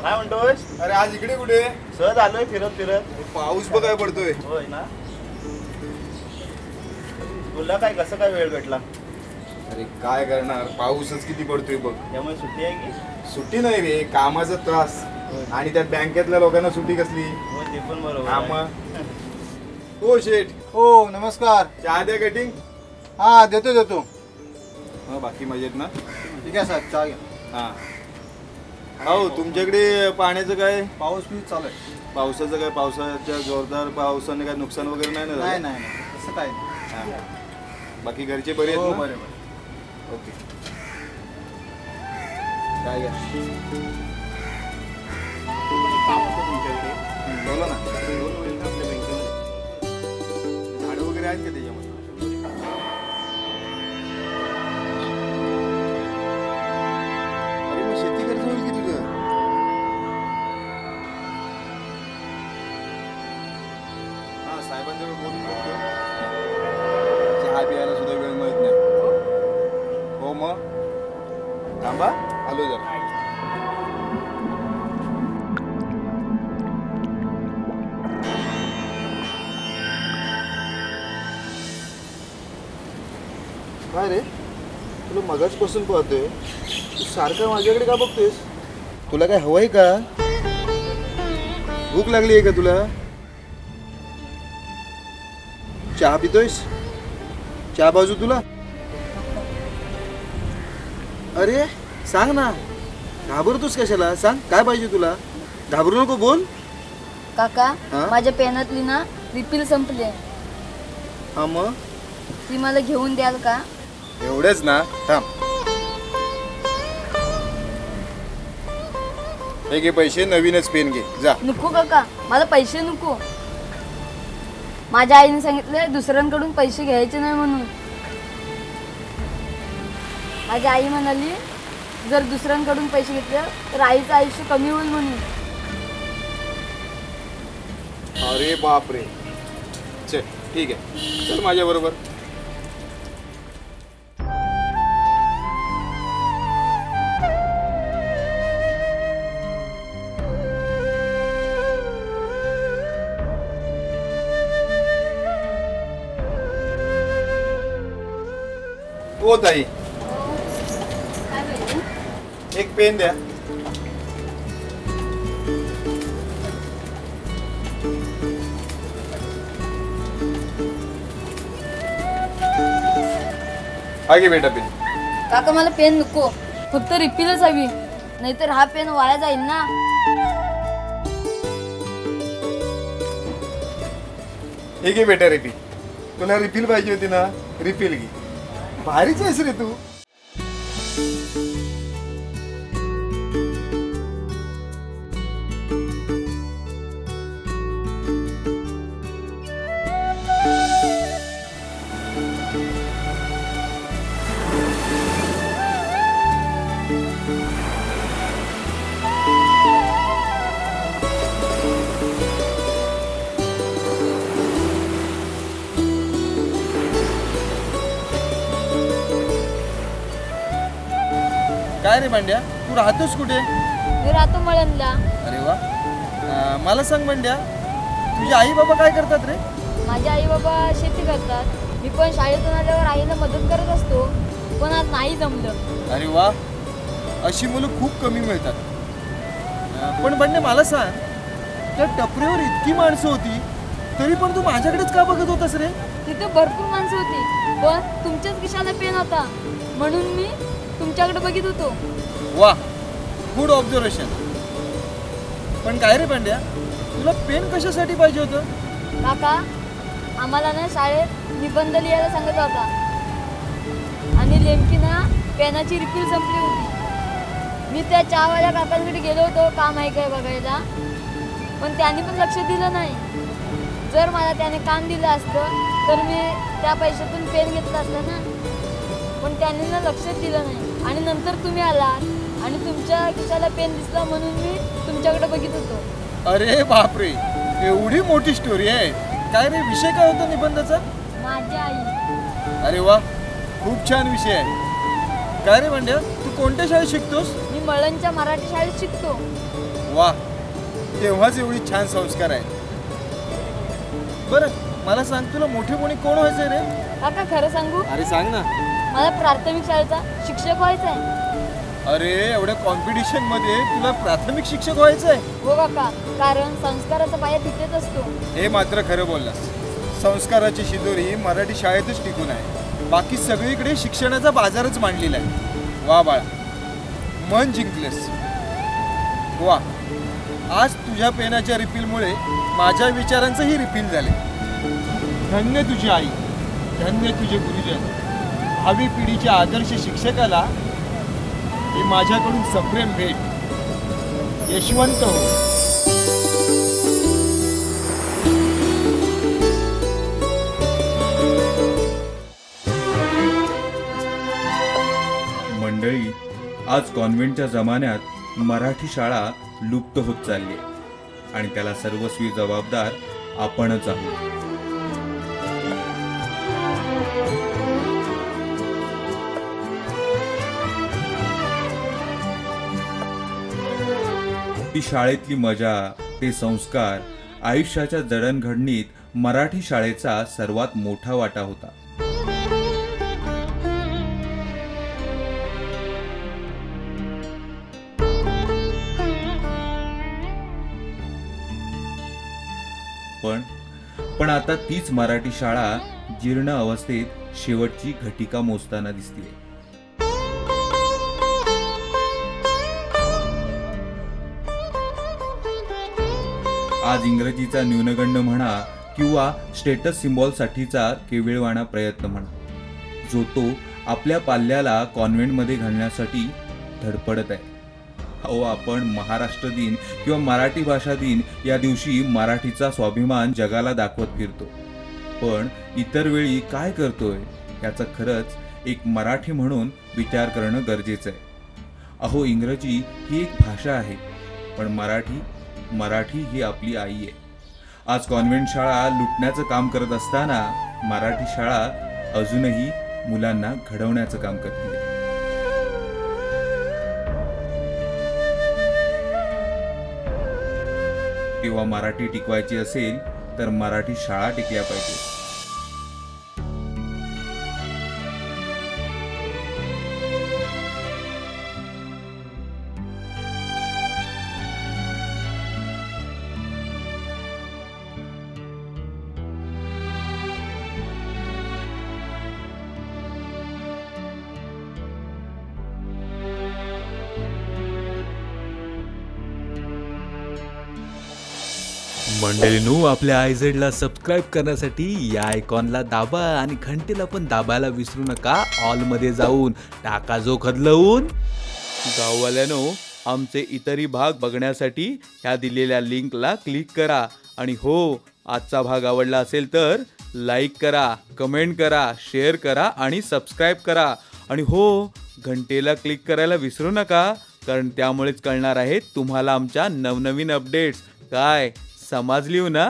काय म्हणतोस? अरे आज इकडे कुठे? सहज आलोय फिरत फिरत. पाऊस बघाय पडतोय. होय ना. तुला काय कसं काय वेळ भेटला? अरे काय करणार, पाऊसच किती पडतोय बघ. त्यामुळे सुट्टी आहे की? सुट्टी नाही रे, कामाचा त्रास आणि त्यात बँकेतल्या लोकांना सुट्टी कसली? होय ते पण बरोबर. हो शेठ. हो नमस्कार. चहा द्या कटिंग. हा देतो. बाकी मजेत ना? ठीक आहे साहेब, चहा घ्या. हा हो, तुमच्याकडे पाण्याचं काय? पाऊस बीस चालू आहे. पावसाचं काय? पावसाच्या जोरदार पावसाने काय नुकसान वगैरे नाही ना? नाही तसं काय नाही. बाकी घरचे बरे आहेत ना? बरे. ओके. काय घ्या तुमच्याकडे बोला ना. लोन होईल का आपल्या बँकेमध्ये? झाडं वगैरे आहेत का त्याच्यामध्ये? अरे मग शेती कर्ज होईल की तुझं? हा साहेबांजवळ बोलून बघतो. चहा प्यायला सुद्धा वेळ मिळत नाही. हो मग थांबा, आलो जरा. काय रे, तुला मगाचपासून पाहतोय, तू सारखा माझ्याकडे का बघतोयस? तुला काय हवंय का? भूक लागली आहे का तुला? चहा पितोयस? चहा बाजू तुला? अरे सांग ना, घाबरतोस कशाला? सांग काय पाहिजे तुला? घाबरू नको, बोल. काका हा? माझ्या पेनातली ना रिफिल संपली. हा मग ती मला घेऊन द्याल का? एवढेच ना, थांब. हे घे पैसे, नवीनच पेन घे, जा. नको काका, मला पैसे नको. माझ्या आईने सांगितलं दुसऱ्यांकडून पैसे घ्यायचे नाही म्हणून. माझी आई म्हणाली जर दुसऱ्यांकडून पैसे घेतले तर आईचं आयुष्य कमी होईल म्हणून. अरे बापरे. चल ठीक आहे, चल माझ्या बरोबर. हो ताई, एक पेन द्या. आगे बेटा पेन. काका मला पेन नको, फक्त रिफिलच हवी, नाहीतर हा पेन वाया जाईल ना. हे घे बेटा रिफिल. तुला रिफिल पाहिजे होती ना, रिफिल घे. भारीच आहेस रे तू. काय रे भांड्या, तू राहतोस कुठे? मी राहतो मळणला. अरे वा. मला सांग भांड्या, तुझे आई बाबा काय करतात रे? माझे आई बाबा शेती करतात. मी पण शाळेतून आल्यावर आईला मदत करत असतो, पण आज नाही जमलं. अरे वा, अशी मुलं खूप कमी मिळतात. पण भांड्या मला सांग, त्या टपरीवर इतकी माणसं होती तरी पण तू माझ्याकडेच का बघत होतास रे? तिथे भरपूर माणसं होती, पण तुमच्याच खिशाला पेन होता म्हणून मी तुमच्याकडे बघित होतो. वा, गुड ऑब्झर्वेशन. पण काय रे पांड्या, तुला पेन कशासाठी पाहिजे होतं? काका, आम्हाला ना शाळेत निबंध लिहायला सांगत होता आणि नेमकी ना पेनाची रिफिल संपली होती. मी त्या चहावाल्या काकांकडे गेलो होतो काम आहे काय बघायला, पण त्यांनी पण लक्ष दिलं नाही. जर मला त्याने काम दिलं असतं तर मी त्या पैशातून पेन घेतला असतं ना, पण त्यांनी ना लक्ष दिलं नाही. आणि नंतर तुम्ही आलात आणि तुमच्या खिशाला पेन दिसला म्हणून मी तुमच्याकडे बघित होतो. अरे बापरे, एवढी मोठी स्टोरी आहे. काय रे, विषय काय होता निबंधाचा? माझी आई. अरे वा, खूप छान विषय आहे. काय रे भांड्या, तू कोणत्या शाळेत शिकतोस? मी मळणच्या मराठी शाळेत शिकतो. वा, तेव्हाच एवढी छान संस्कार आहे. बरं मला सांग, तुला मोठे कोणी कोण व्हायचंय रे? काका खरं सांगू, अरे सांग ना. मला प्राथमिक शाळेचा शिक्षक व्हायचा आहे. अरे एवढ्या कॉम्पिटिशन मध्ये तुला प्राथमिक शिक्षक व्हायचंय? हो काका, कारण संस्काराचा पाया तिथेच असतो. हे मात्र खरं बोललास. संस्काराची शिदोरी मराठी शाळेतच टिकून आहे. बाकी सगळीकडे शिक्षणाचा बाजारच मांडलेला आहे. वा बाळा, मन जिंकलेस. वा, आज तुझ्या पेनाच्या रिफिलमुळे माझ्या विचारांचंही रिफिल झाले. धन्य तुझी आई, धन्य तुझे गुरुजन. भावी पिढीच्या आदर्श शिक्षकाला ही माझ्याकडून सप्रेम भेट. यशवंत हो. मंडळी, आज कॉन्व्हेंटच्या जमान्यात मराठी शाळा लुप्त होत चालली आहे आणि त्याला सर्वस्वी जबाबदार आपणच आहोत. ती शाळेतली मजा, ते संस्कार, आयुष्याच्या जडणघडणीत मराठी शाळेचा सर्वात मोठा वाटा होता. पण आता तीच मराठी शाळा जीर्ण अवस्थेत शेवटची घटिका मोजताना दिसते. आज इंग्रजीचा न्यूनगंड म्हणा किंवा स्टेटस सिम्बॉलसाठीचा केविळवाणा प्रयत्न म्हणा, जो तो आपल्या पाल्याला कॉन्व्हेंटमध्ये घालण्यासाठी धडपडत आहे. अहो, आपण महाराष्ट्र दिन किंवा मराठी भाषा दिन या दिवशी मराठीचा स्वाभिमान जगाला दाखवत फिरतो, पण इतर वेळी काय करतोय याचा खरंच एक मराठी म्हणून विचार करणं गरजेचं आहे. अहो, इंग्रजी ही एक भाषा आहे, पण मराठी ही आपली आई आहे. आज कॉन्व्हेंट शाळा लुटण्याचं काम करत असताना मराठी शाळा अजूनही मुलांना घडवण्याचं काम करते. तेव्हा मराठी टिकवायची असेल तर मराठी शाळा टिकल्या पाहिजे. मंडळींनो, आपल्या आयझेडला सबस्क्राईब करण्यासाठी या आयकॉनला दाबा आणि घंटेला पण दाबायला विसरू नका. ऑलमध्ये जाऊन टाका जो खदलवून. गाववाल्यानो, आमचे इतरही भाग बघण्यासाठी ह्या दिलेल्या लिंकला क्लिक करा. आणि हो, आजचा भाग आवडला असेल तर लाईक करा, कमेंट करा, शेअर करा आणि सबस्क्राईब करा. आणि हो, घंटेला क्लिक करायला विसरू नका, कारण त्यामुळेच कळणार आहेत तुम्हाला आमच्या नवनवीन अपडेट्स. काय समजली हो ना?